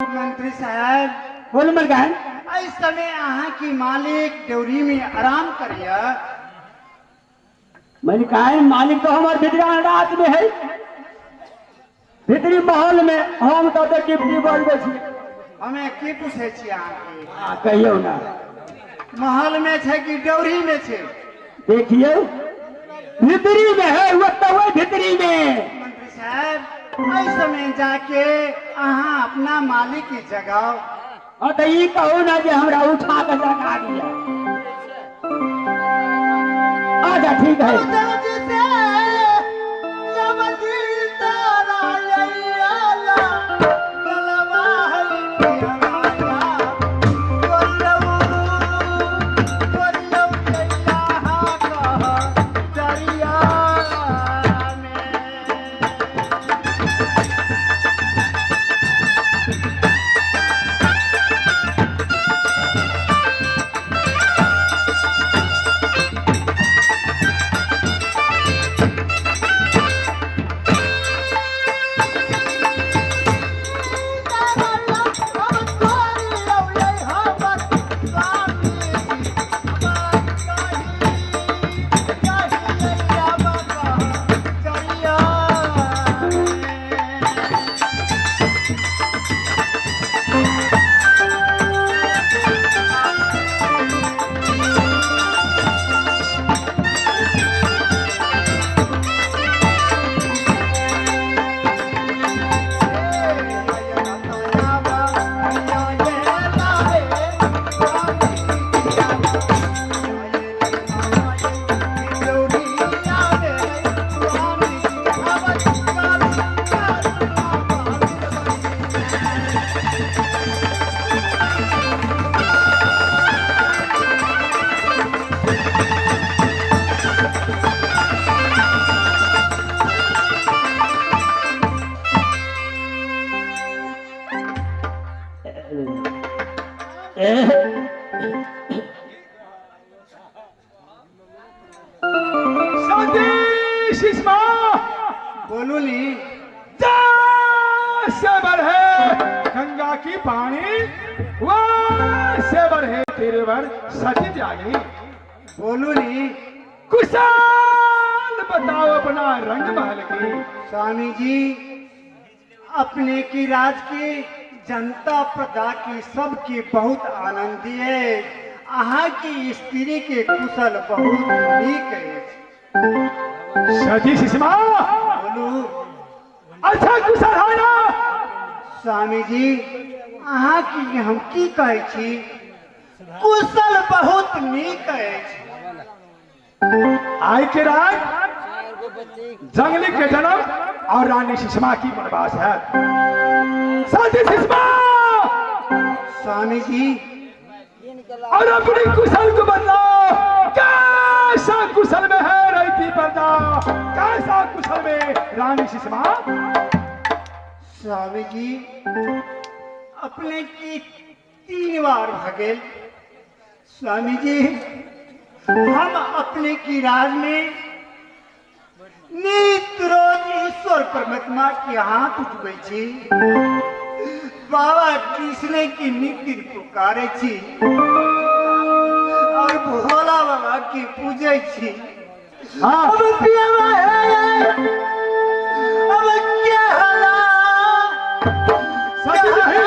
मंत्री साहब बोल मलकान। इस समय अहाँ की मालिक ड्योरी में आराम करिए। मलकान मालिक तो हमारे भीतरी रात में है, भीतरी महल में हम तो डिप्टी बोल छी। हमें की पूछे छी अहाँ के? कहियो ना महल में छे कि ड्योरी में छे? देखिए भीतरी में है, वो तो वही भीतरी में। मंत्री साहब इस समय जाके अहाँ अपना मालिक की जगह तो ये कहो ना कि हमरा उठा के जगा दिया। आजा ठीक है। बोलू ली से बढ़े गंगा की पानी से बढ़े तेरे वर सती त्यागी। बोलू ली कुशाल बताओ अपना रंग महल की। स्वामी जी अपने की राज की जनता प्रजा की सबकी बहुत आनंदी है। अहाँ की स्त्री के कुशल बहुत नीक है। सती सुषमा बोलू अच्छा कुशल है ना? स्वामी जी अहाँ की हम की कहे छी, कुशल बहुत नीक है। आई के रात जंगली के जन्म और रानी सुषमा की वनवास है। सती सुषमा स्वामी जी और अपनी कुशल को बदलाओ। कैसा कुशल में है रही पर्दा, कैसा कुशल में रानी सुषमा? स्वामी जी अपने की 3 बार भगेल। स्वामी जी हम अपने की राज में नित रोज ईश्वर परमात्मा के हाथ उठबै छी, बाबा कृष्ण की नित्य पुकारे छी और भोला बाबा की पूजे छी। हाँ। अब पियावा है, अब क्या हला सती नहीं।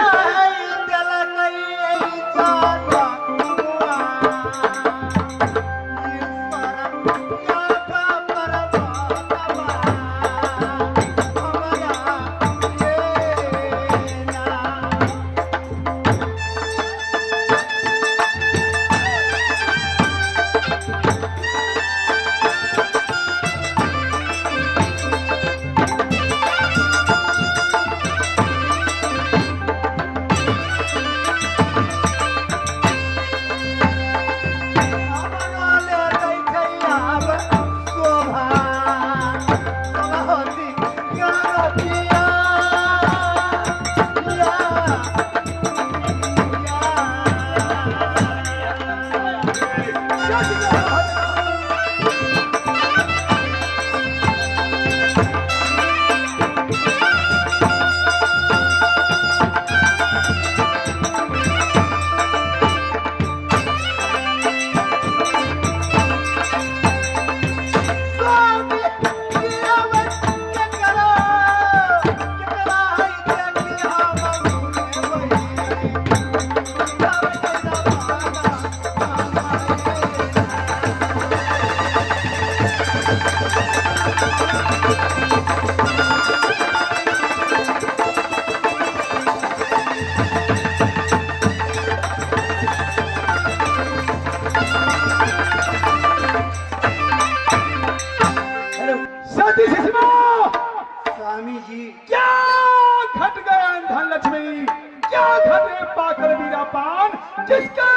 क्या घटे पाकर वीरा पान जिसका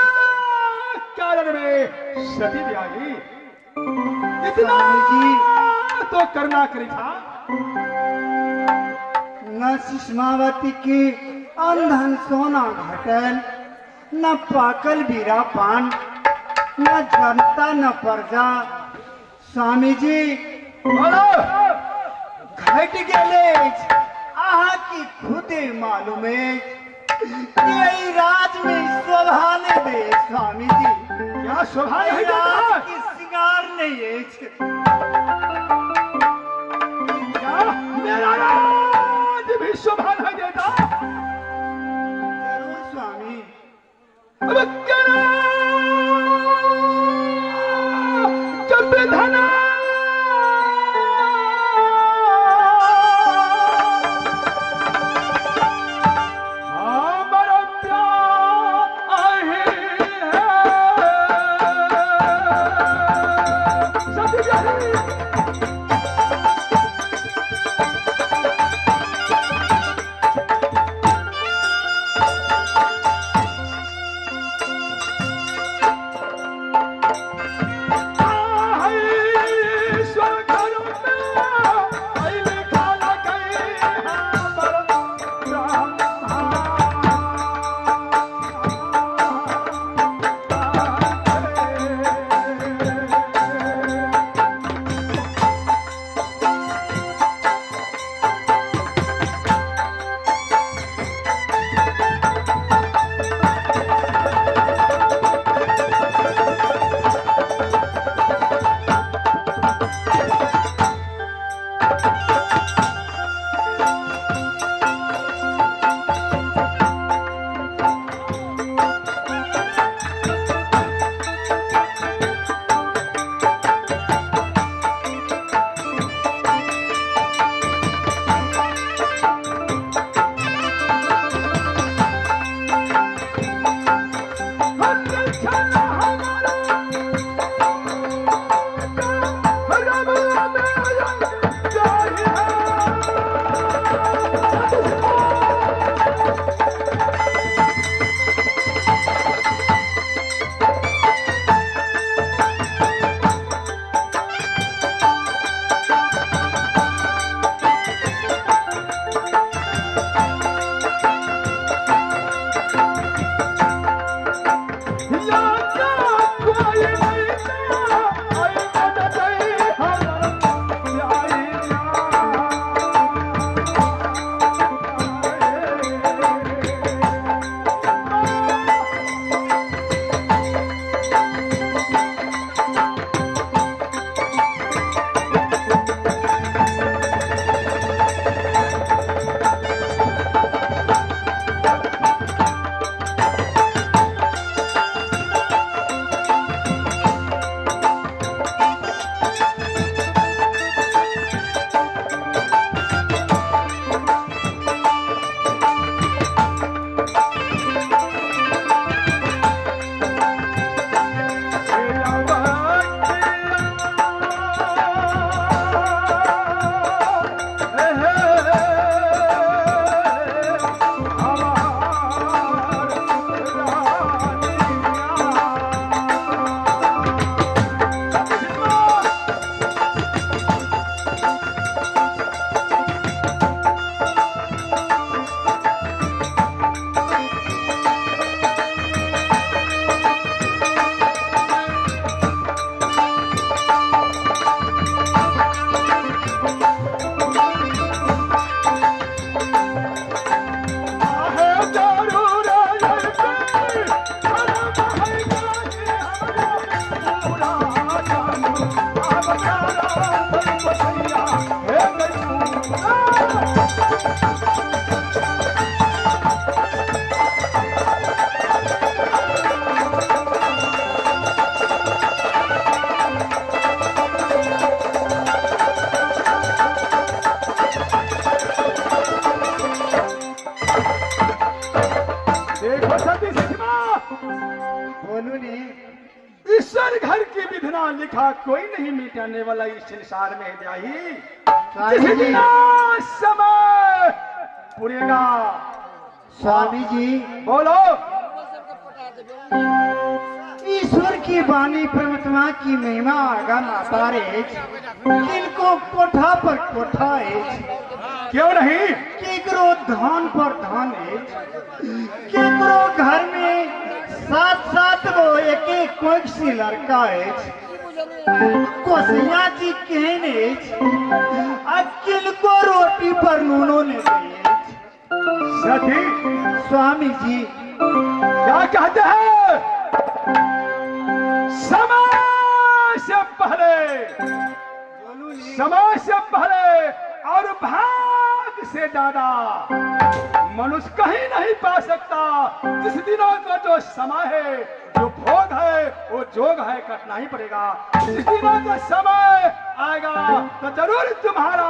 कारण में सती ब्याही इतना तो करना करी था। न सुषमावती की अंधन सोना घटल, न पाकल बीरा पान, न जनता न प्रजा। स्वामी जी बोलो घट गए आहा की खुदे मालूम है कि यही राज में शोभा नहीं दे। स्वामी जी क्या शोभा यही नहीं राज देता की श्रृंगार नहीं है। क्या मेरा राज भी शोभा नहीं देता। जरूर स्वामी। अब करो जब धना हमारा प्यार है सती ब्याही ईश्वर घर की विधना लिखा कोई नहीं मिटाने वाला इस संसार में जाही। जिस दिन समय पुरेगा स्वामी जी, बोलो। ईश्वर की वाणी परमात्मा की महिमा आगम अपार है। किनको कोठा पर कोठा है, क्यों नहीं? केकरो धन पर धन है, केकरो घर में सात सात गो एक एक कोई सी लड़का है। कोसिया जी कहने किनको रोटी पर नूनो ने दिए। सती, स्वामी जी, क्या कहते हैं? समय से पहले, समय से पहले और भाग से ज्यादा मनुष्य कहीं नहीं पा सकता। जिस दिनों का जो समय है, जो भोग है, वो जोग है, कटना ही पड़ेगा। जिस दिनों का समय आएगा तो जरूर तुम्हारा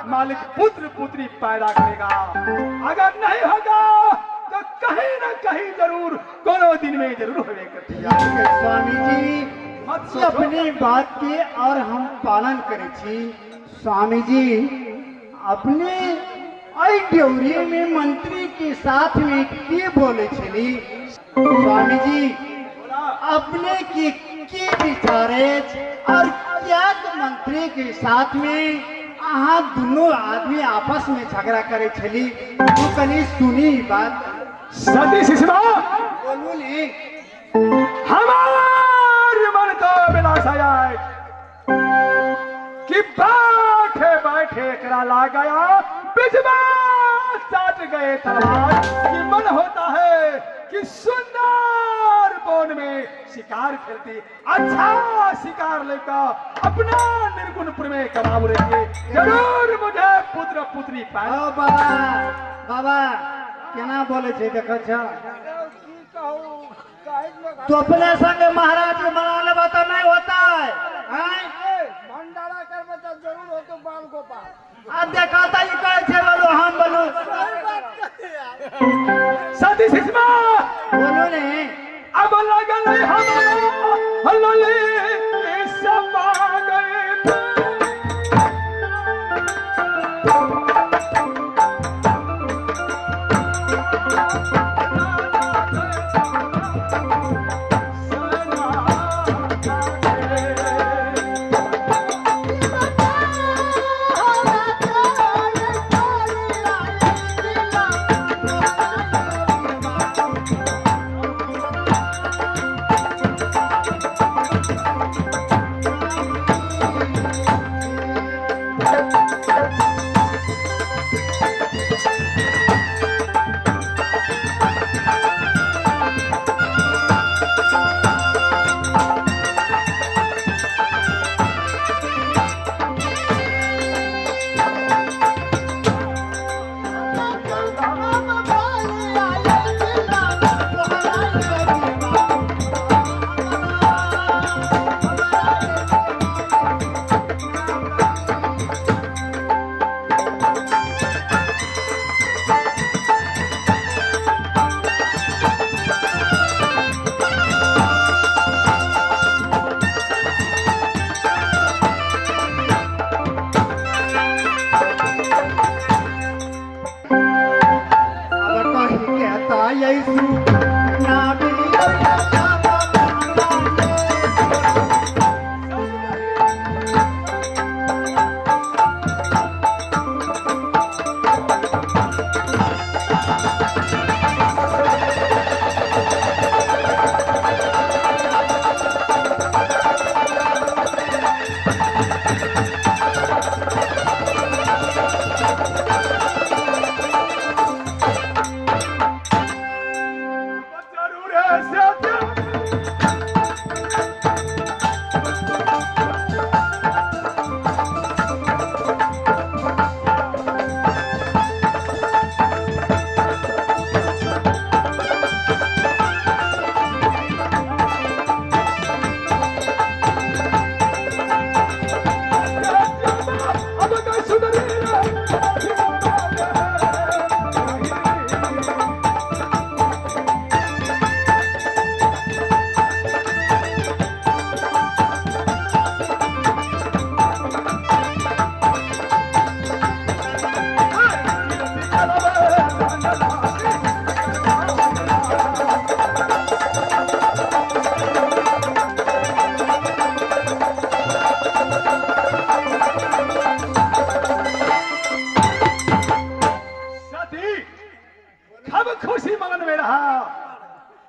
मालिक पुत्र पुत्री पैदा करेगा। अगर नहीं होगा तो कहीं ना कहीं जरूर कोनो दिन में जरूर होगा। स्वामी जी, मत सोचो। अपनी बात के और हम पालन करे छी। स्वामी जी, अपने आई ड्योरी में मंत्री के साथ में के बोले छली? स्वामी जी, अपने की विचारे और क्या मंत्री के साथ में अहाँ दोनों आदमी आपस में झगड़ा करे छली? तू कनी सुनी बात। सती शिशुमा, बोलू ली। हमारे मन तो विलास आया कि बैठे बैठे करा ला गया, बीच में चाट गए तलवार। कि मन होता है कि सुंदर वन में शिकार खेलती, अच्छा शिकार लेकर अपना निर्गुणपुर में कमाऊ रहेंगे। जरूर मुझे पुत्र पुत्री पाए। ओ बाबा, बाबा केना बोले छे देखो छ? तो अपने संग महाराज के बना लेबा तो नहीं होता है, हैं? भंडारा करबे तो जरूर हो तो बाल गोपाल। अब देखा था ये कहे छे बोलो हम बोलो। सती शिशुमा, बोलो ने। अब लगल हमारा लले सपा गए थे।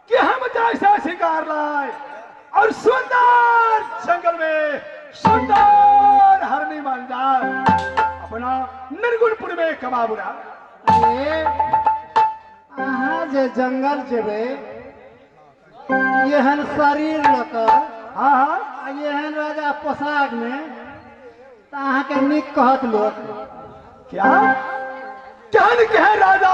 कि हम जैसा शिकार लाए और सुंदर जंगल में सुंदर हरनी बन जाए अपना निर्गुणपुर में कबाबुरा। अरे अहाँ जे जंगल जेबे एहन शरीर लेकर हाँ आ एहन राजा पोशाक में तो अहाँ के नीक कहत लोग। क्या कहन कहे राजा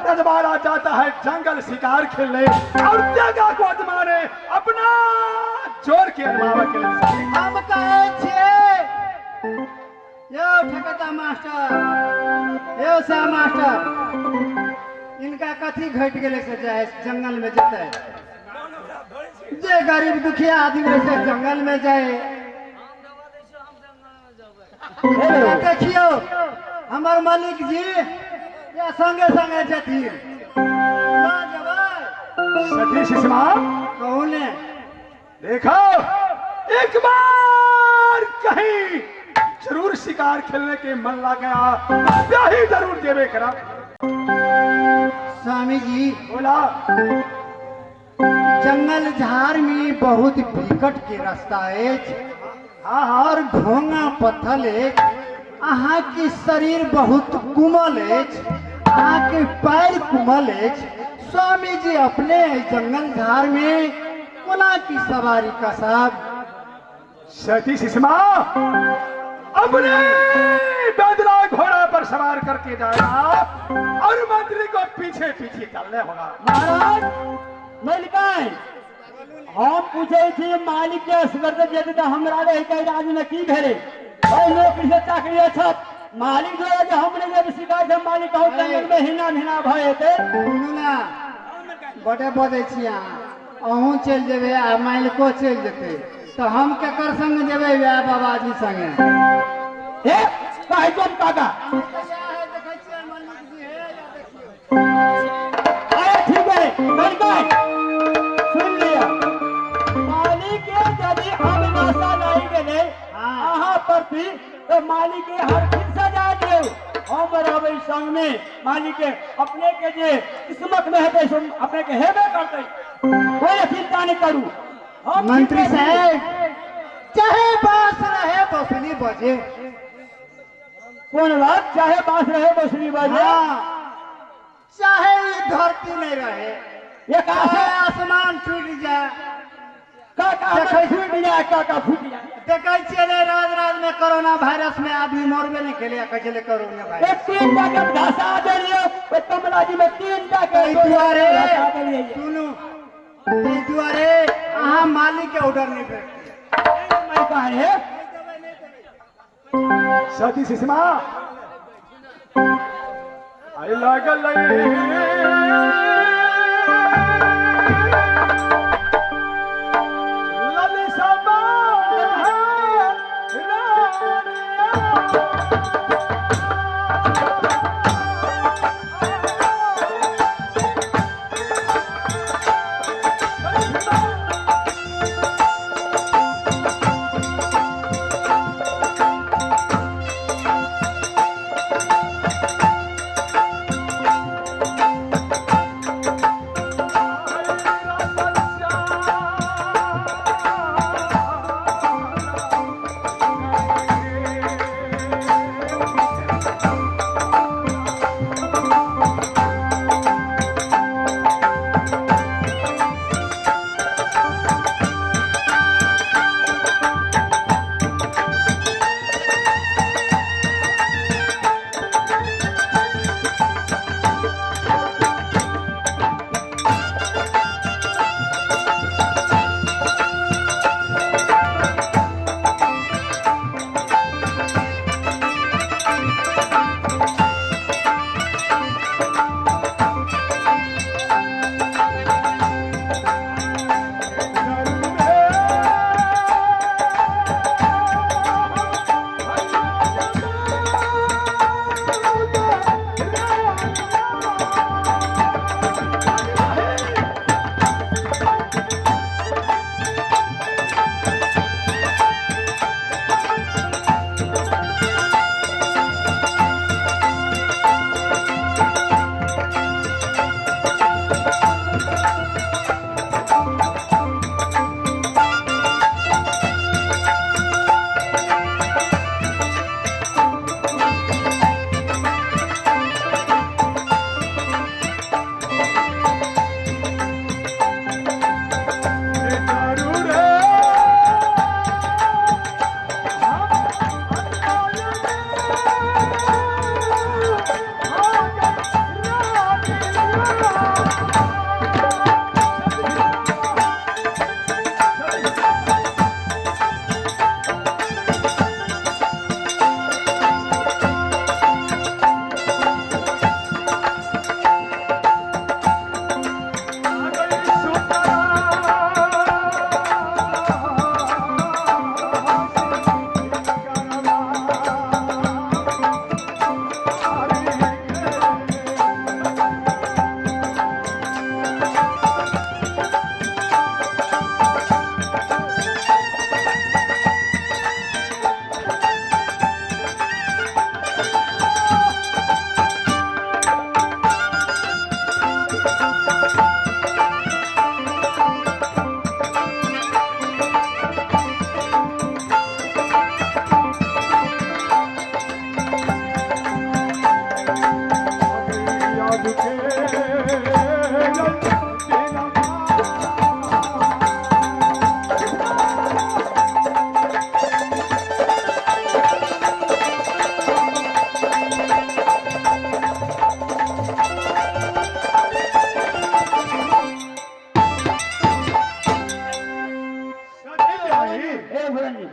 रजवाड़ा जाता है जंगल शिकार खेलने और जगह को आजमाने अपना जोर के अजमावा के लिए। हम कहे छे यो ठेकेदार मास्टर यो सा मास्टर इनका कथी घट गेले से जाए जंगल में जते जे गरीब दुखिया आदमी से जंगल में जाए। देखियो हमार मालिक जी या संगे संगे जथी सती सुषमा कहू ने देखो एक बार कहीं जरूर शिकार खेलने के मन लग गया क्या ही जरूर देवे करा। स्वामी जी बोला जंगल झाड़ में बहुत विकट के रास्ता है और ढोंगा पत्थर है। अहाँ के शरीर बहुत कुमल है, अहाँ के पैर कुमल है। स्वामी जी अपने जंगल झाड़ में कोना की सवारी का साहब। सती सुषमा अपने बदला घोड़ा पर सवार करके जाएगा और मंत्री को पीछे पीछे चलने होगा। महाराज मलिकाई हम पूछे थी मालिक के असगर जे तो हमरा रे के राज में की भेले और नौकरी से चाकरी अच्छा मालिक जो है हमने जब शिकायत हम मालिक कहू जंगल में हिना हिना भए थे सुनू ना बड़े बजे छी अहाँ अहूँ चल जेबे आ मालिको चल जेते तो हम केकर संग जेबे या बाबाजी संगे। हे काहे तुम काका अरे ठीक है मलिकाई सुन लिया मालिक के यदि हम नशा नहीं गेले अहाँ पर भी तो मालिक के हर दिन सजा दे हम रहबै संग में मालिक के अपने के जे किस्मत में है सो अपने के हेबे करते कोई चिंता नहीं करू। हम मंत्री साहब चाहे बांस रहे बसुली बजे कौन बात चाहे बांस रहे बसुली बजे हाँ, चाहे ये धरती नहीं रहे ये चाहे काहे आसमान छूट जाए काका देखै छी- फूट जाए काका फूट जाए देखे छियै रे राज में कोरोना वायरस में आदमी मरबे नहीं केले कैसे कोरोना वायरस। एक तीन टाके घासा दे लियो ओए कमला जी में तीन टाके एहि दुआरे घासा दे लियो सुनू एहि दुआरे अहाँ मालिक के ऑर्डर नहीं करते मैं कहे सती सुषमा आई लागल ललिसबा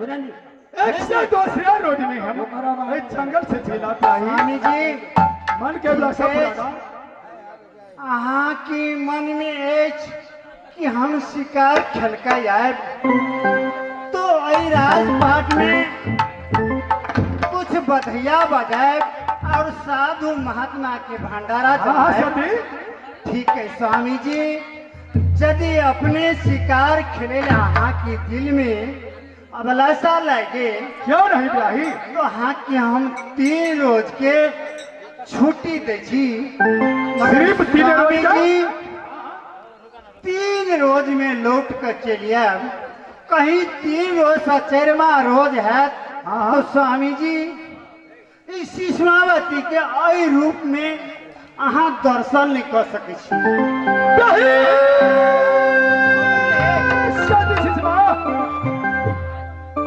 बुरन एक से दूसरे रोड में हम एक जंगल से चला स्वामी जी मन के अभिलाषा पूरा अहाँ की मन में एछ कि हम शिकार खेलका आए तो आई राजपाट में कुछ बधैया बजाए और साधु महात्मा के भंडारा हाँ चढ़ाए। सती ठीक है स्वामी जी, यदि अपने शिकार खेले अहाँ के दिल में अभिलाषा लगे क्यों नहीं बिलाही तो अहाँ के हम 3 रोज के छुट्टी दे छी। सिर्फ 3 रोज का? स्वामी जी, 3 रोज में लौट कर चलिए। कहीं 3 रोज से 4वां रोज है तो स्वामी जी इस शिशुनावती के अय रूप में अहाँ दर्शन नहीं कर सके छी। सती शिशुमा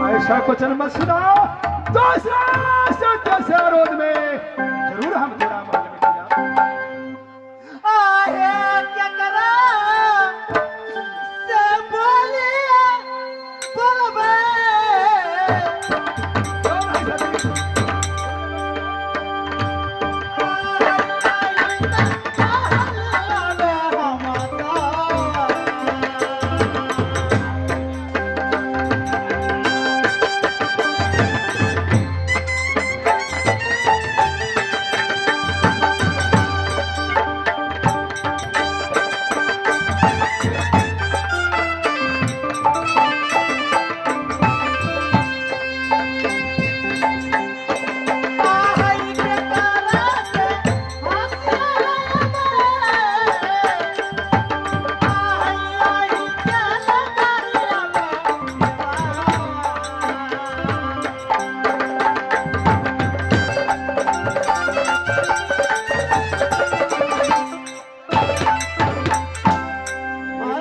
ऐसा क्वेश्चन मत सुना। दूसरा रोज में जरूर हम तेरा महल में चला। आहे क्या करा से बोलिए बोलबे क्यों नहीं सती?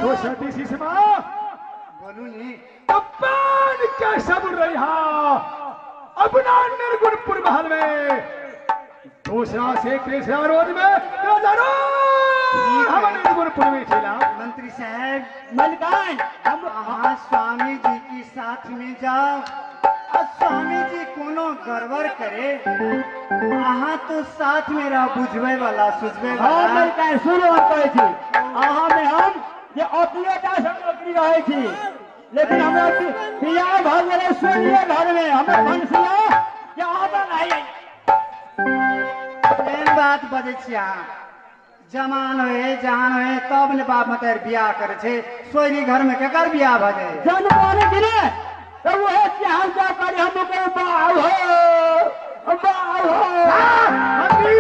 तो सती शिशुमा बोलू नहीं अपन के सब रहा अपना निर्गुणपुर महल में दूसरा से तीसरा रोज में तो जरूर हम निर्गुणपुर में चला। मंत्री साहब मलकान हम अहाँ स्वामी जी की साथ में जाओ और स्वामी जी कोनो गड़बड़ करे अहाँ तो साथ में रह बुझबे वाला सुझबे हाँ वाला। मलकान सुनो हम कहै छी अहाँ में हम जे अपनेटा से नौकरी रहै छी लेकिन हमरा बियाह भ गेलै सोनिए घर में हमर भनसिया जे आबा नहीं एहन बात बजै छी अहाँ। जमान होए जहान होए तब ने बाप मतर बियाह करे छे। सोयरी घर में केकर बियाह भ जाए। जन पाने दिले तो वो है कि हम जा कर हम को बाव हो मंत्री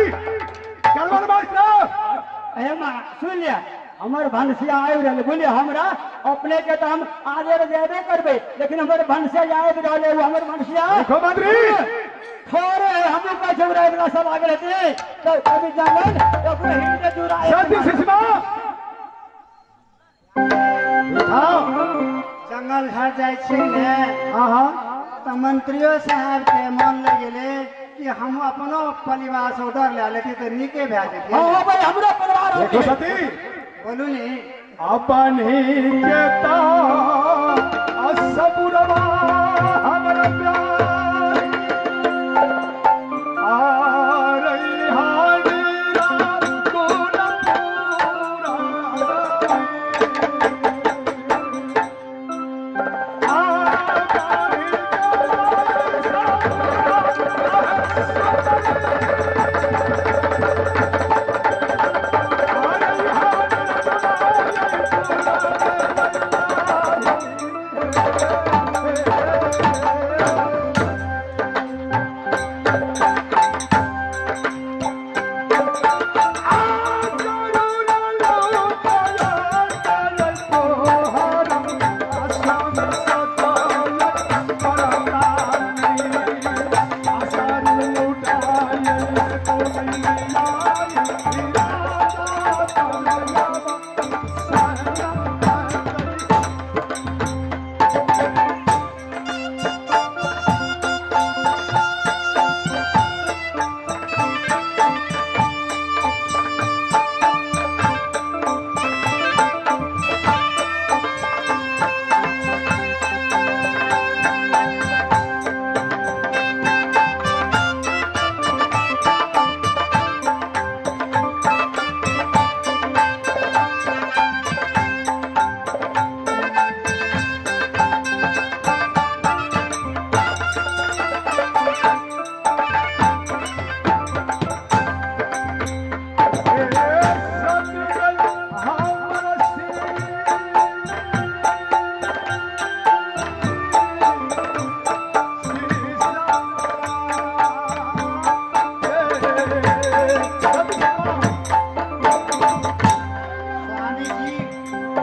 गलवान मास्टर अरे मां सुन लिया हमर भनसिया आबि रहल बोलिए हमरा अपने के तो हम आगे देबे करबे लेकिन हमर भनसिया आबि रहल वो हमर भनसिया देखो मंत्री थोड़े हम का झगड़ा वाला सब आगे रहते तो कभी जंगल तो पूरे हिंद जुरा सती शिशुमा हाँ जंगल घर जाए छी ने हाँ तो मंत्रियों साहब के मन लग गेले कि हम अपनो परिवार से उधर ले लेते तो नीके भए जेतिए। हां भाई हमरा परिवार देखो होते सती बोलू नहीं अपन ही केता असबुरवा हमरा प्यार आ रही हानी रात को न पूरा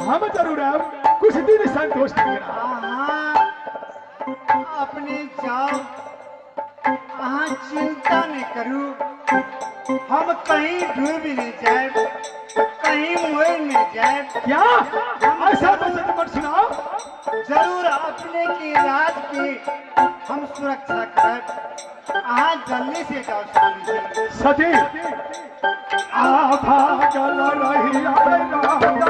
हम जरूर आए कुछ दिन संतोष देना हाँ अपने जाओ हाँ चिंता नहीं करू हम कहीं डूब नहीं जाए कहीं मोह नहीं जाए क्या ऐसा वचन मत सुनाओ जरूर अपने की राज की हम सुरक्षा कर हाँ जल्दी से जाओ स्वामी जी सती आभा गल रही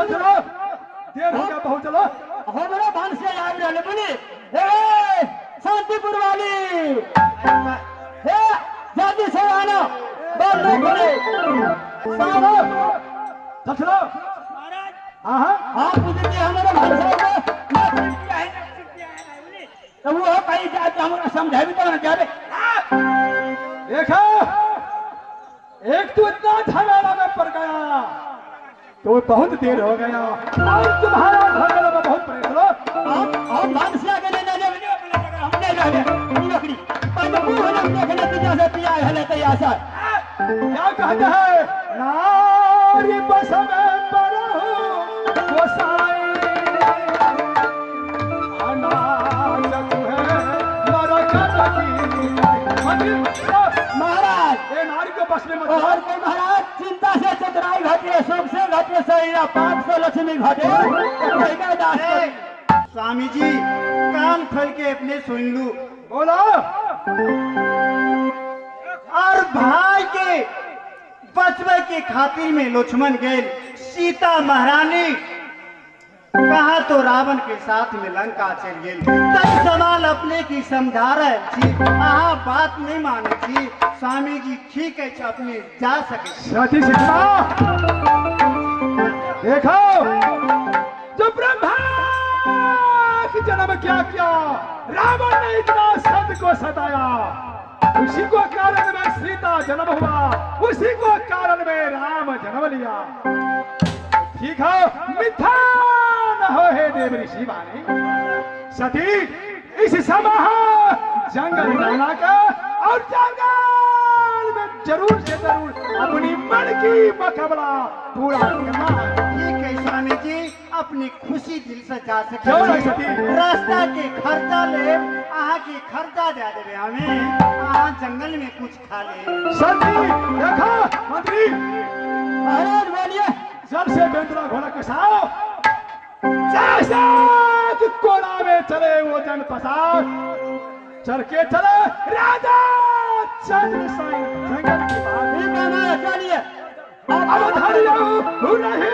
देर हो गया बहुत चलो हमारा भान से आग रहने बोली ए शांतिपुर वाली ए जल्दी से आना बंद करे सालो चल चलो हाँ आप मुझे हमारा भान से तो वो कहीं जाके हमारा समझा भी तो ना जावे देखो एक तो इतना झमेला में पड़ गया तो बहुत देर हो गया और तुम्हारा झमेला में बहुत परेशान हम भान से आगे नहीं जावे हमने जावे लकड़ी पर वो हम देखने की जैसे पिया है तो ऐसा क्या कहते हैं नारी बस में पड़ो गोसाई अनाज है नरक की महाराज ये नारी को बस में मत और के महाराज चिंता से चतुराई घटे सबसे घटे सही 500 लक्ष्मी घटे कोई का दास ए, स्वामी जी कान खोल के अपने सुन लू बोलो और भाई के बचवे के खातिर में लक्ष्मण गए सीता महारानी कहा तो रावण के साथ में लंका चल गए तब सवाल अपने की समझा रहे थी हाँ बात नहीं माने थी स्वामी जी ठीक है अपने जा सके सती सीता देखो जो ब्रह्मा की जन्म क्या किया रावण ने इतना संत को सताया उसी को कारण में सीता जन्म हुआ उसी को कारण में राम जन्म लिया ठीक है मिथ्या न हो हे देव ऋषि वाणी सती इस समय जंगल जाना का और जंगल में जरूर से जरूर अपनी मन की मुकाबला पूरा करना है। ठीक है स्वामी जी अपनी खुशी दिल से जा क्यों नहीं सके सकी? रास्ता के खर्चा ले आहा की खर्चा दे देवे हमें आहा जंगल में कुछ खा ले सती देखो मंत्री महाराज बोलिए जब से बेंद्रा घोड़ा कसाओ जैसा कि कोना में चले वो जन पसार चल के चले राजा चंद्र जंगल की बात ठीक है महाराज चलिए अवधारियों नहीं